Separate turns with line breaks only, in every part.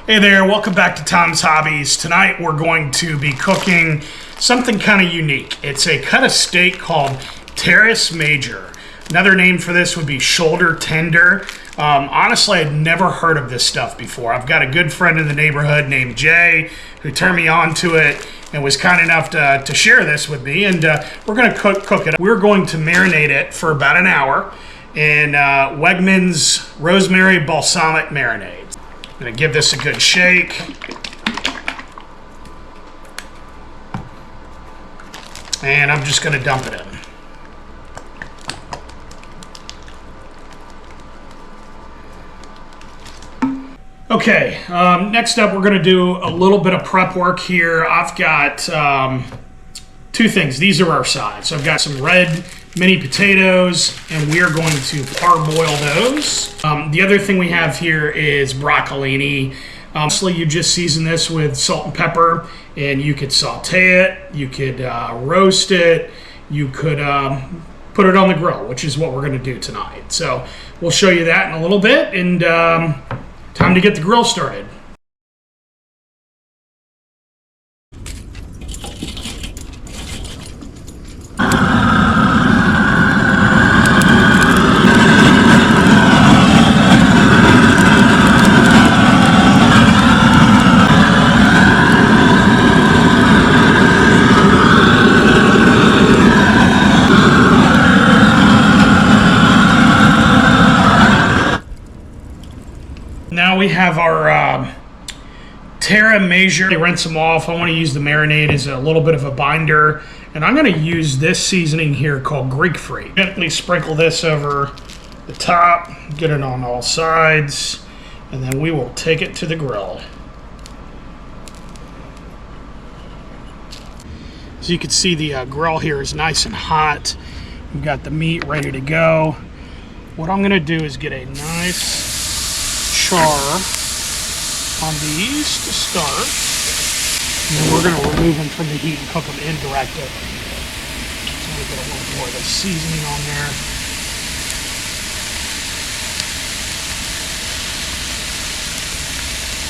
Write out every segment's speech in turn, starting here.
Hey there, welcome back to Tom's Hobbies. Tonight we're going to be cooking something kind of unique. It's a cut of steak called Teres Major. Another name for this would be shoulder tender. Honestly, I'd never heard of this stuff before. I've got a good friend in the neighborhood named Jay who turned me on to it and was kind enough to share this with me. And we're going to cook it. We're going to marinate it for about an hour in Wegmans rosemary balsamic marinade. I'm going to give this a good shake. And I'm just going to dump it in. Okay, next up we're going to do a little bit of prep work here. I've got two things. These are our sides. So I've got some red mini potatoes, and we are going to parboil those. The other thing we have here is broccolini. Mostly you just season this with salt and pepper, and you could saute it, you could roast it, you could put it on the grill, which is what we're going to do tonight. So we'll show you that in a little bit, and time to get the grill started. Now we have our Teres Major. Rinse them off. I want to use the marinade as a little bit of a binder. And I'm going to use this seasoning here called Greek Freak. Gently sprinkle this over the top, get it on all sides, and then we will take it to the grill. So you can see the grill here is nice and hot. We've got the meat ready to go. What I'm going to do is get a nice char on these to start, and then we're going to remove them from the heat and cook them indirectly. So we get a little more of the seasoning on there.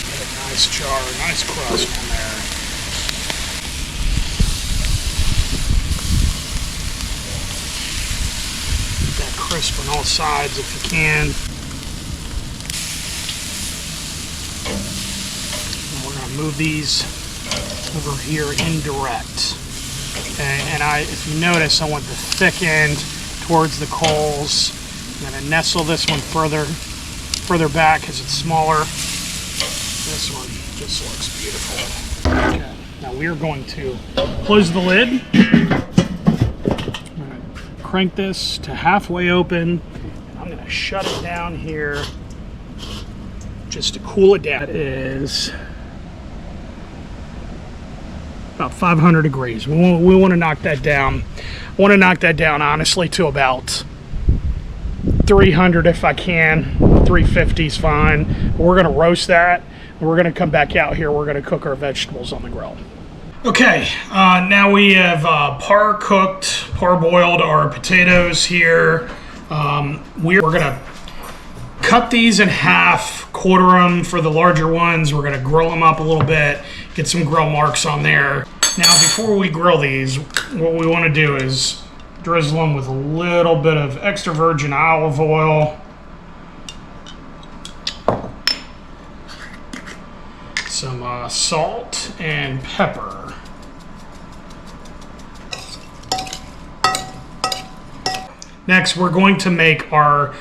Get a nice char, a nice crust on there. Get that crisp on all sides if you can. Move these over here indirect. Okay, and if you notice, I want the thick end towards the coals. I'm going to nestle this one further back because it's smaller. This one just looks beautiful. Okay, now we are going to close the lid. I'm going to crank this to halfway open. I'm going to shut it down here just to cool it down. It is about 500 degrees. We want to knock that down. I want to knock that down honestly to about 300 if I can. 350 is fine. We're going to roast that. We're going to come back out here. We're going to cook our vegetables on the grill. Okay, now we have parboiled our potatoes here. We're going to cut these in half, quarter them for the larger ones. We're going to grill them up a little bit, get some grill marks on there. Now, before we grill these, what we want to do is drizzle them with a little bit of extra virgin olive oil, some salt and pepper. Next, we're going to make our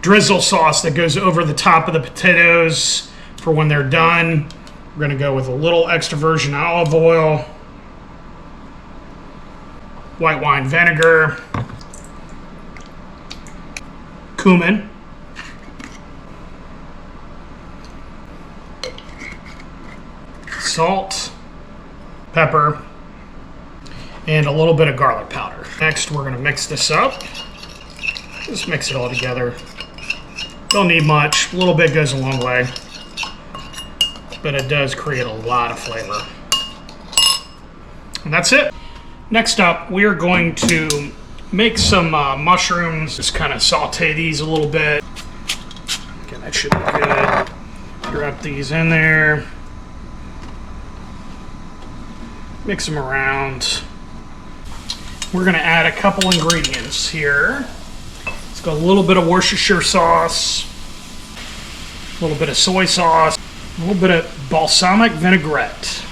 drizzle sauce that goes over the top of the potatoes for when they're done. We're going to go with a little extra virgin olive oil, white wine vinegar, cumin, salt, pepper, and a little bit of garlic powder. Next, we're going to mix this up. Just mix it all together. Don't need much. A little bit goes a long way, but it does create a lot of flavor. And that's it. Next up, we are going to make some mushrooms. Just kind of saute these a little bit. Okay, that should be good. Drop these in there. Mix them around. We're gonna add a couple ingredients here. Let's go a little bit of Worcestershire sauce, a little bit of soy sauce, a little bit of balsamic vinaigrette,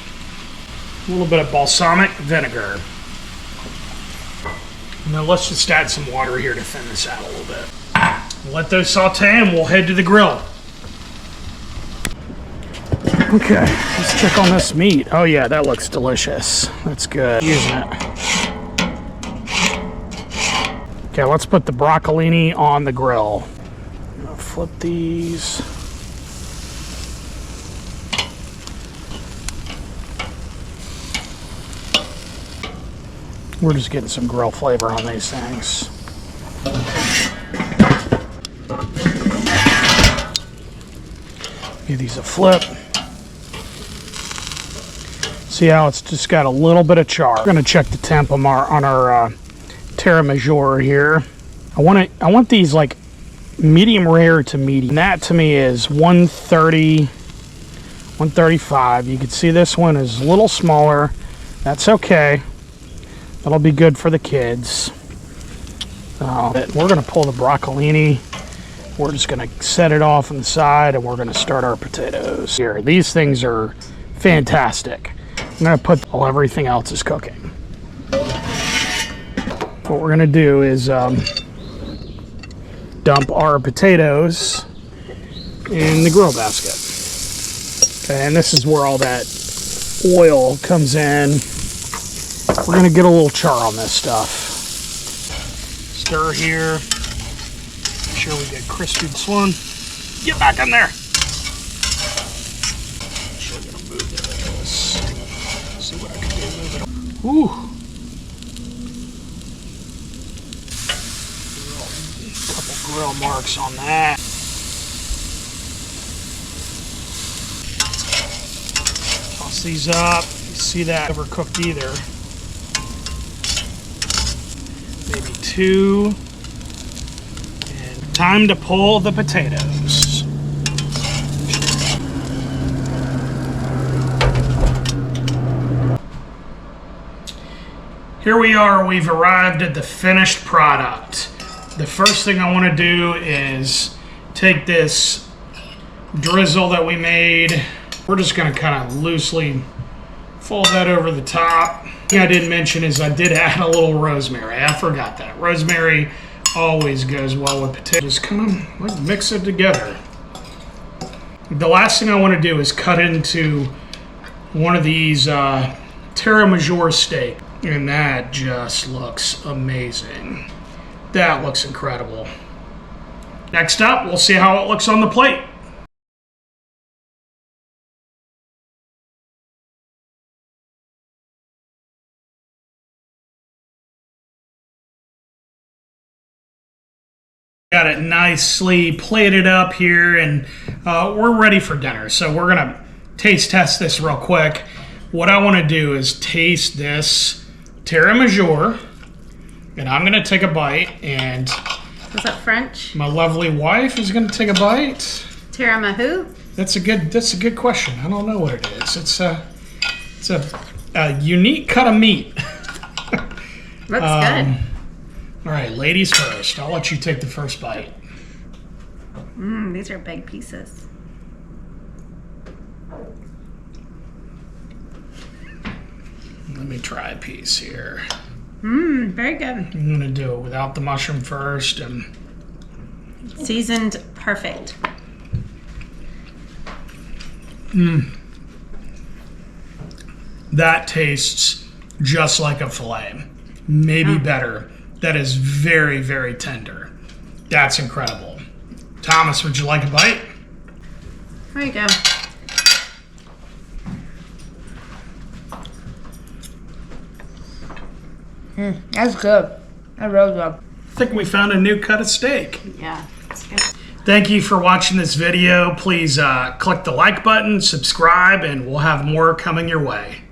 a little bit of balsamic vinegar. Now let's just add some water here to thin this out a little bit. Let those saute and we'll head to the grill. Okay, let's check on this meat. Oh yeah, that looks delicious. That's good. Using it. Okay, let's put the broccolini on the grill. I'll flip these. We're just getting some grill flavor on these things. Give these a flip. See how it's just got a little bit of char. We're gonna check the temp on our Teres Major here. I want these like medium rare to medium. And that to me is 130, 135. You can see this one is a little smaller. That's okay. That'll be good for the kids. We're gonna pull the broccolini. We're just gonna set it off on the side and we're gonna start our potatoes. Here, these things are fantastic. I'm gonna put while everything else is cooking. What we're gonna do is dump our potatoes in the grill basket. Okay, and this is where all that oil comes in. We're gonna get a little char on this stuff. Stir here. Make sure we get crispy this one. Get back in there. Make sure we're gonna move this. See what I can do. Move it. Ooh. Couple grill marks on that. Toss these up. You see that overcooked either. Maybe two. And time to pull the potatoes. Here we are, we've arrived at the finished product. The first thing I want to do is take this drizzle that we made. We're just going to kind of loosely fold that over the top. The thing I didn't mention is I did add a little rosemary. I forgot that. Rosemary always goes well with potatoes. Just kind of like mix it together. The last thing I want to do is cut into one of these Teres Major steak. And that just looks amazing. That looks incredible. Next up, we'll see how it looks on the plate. Got it nicely plated up here, and we're ready for dinner. So we're gonna taste test this real quick. What I want to do is taste this Teres Major, and I'm gonna take a bite. And
is that French?
My lovely wife is gonna take a bite.
Teres Major?
That's a good question. I don't know what it is. It's a unique cut of meat.
Looks good.
All right, ladies first. I'll let you take the first bite.
These are big pieces.
Let me try a piece here.
Very good.
I'm gonna do it without the mushroom first, and
seasoned perfect.
That tastes just like a filet, maybe better. That is very, very tender. That's incredible. Thomas, would you like a bite?
There you go. That's good. That's really good.
I think we found a new cut of steak.
Yeah, it's good.
Thank you for watching this video. Please click the like button, subscribe, and we'll have more coming your way.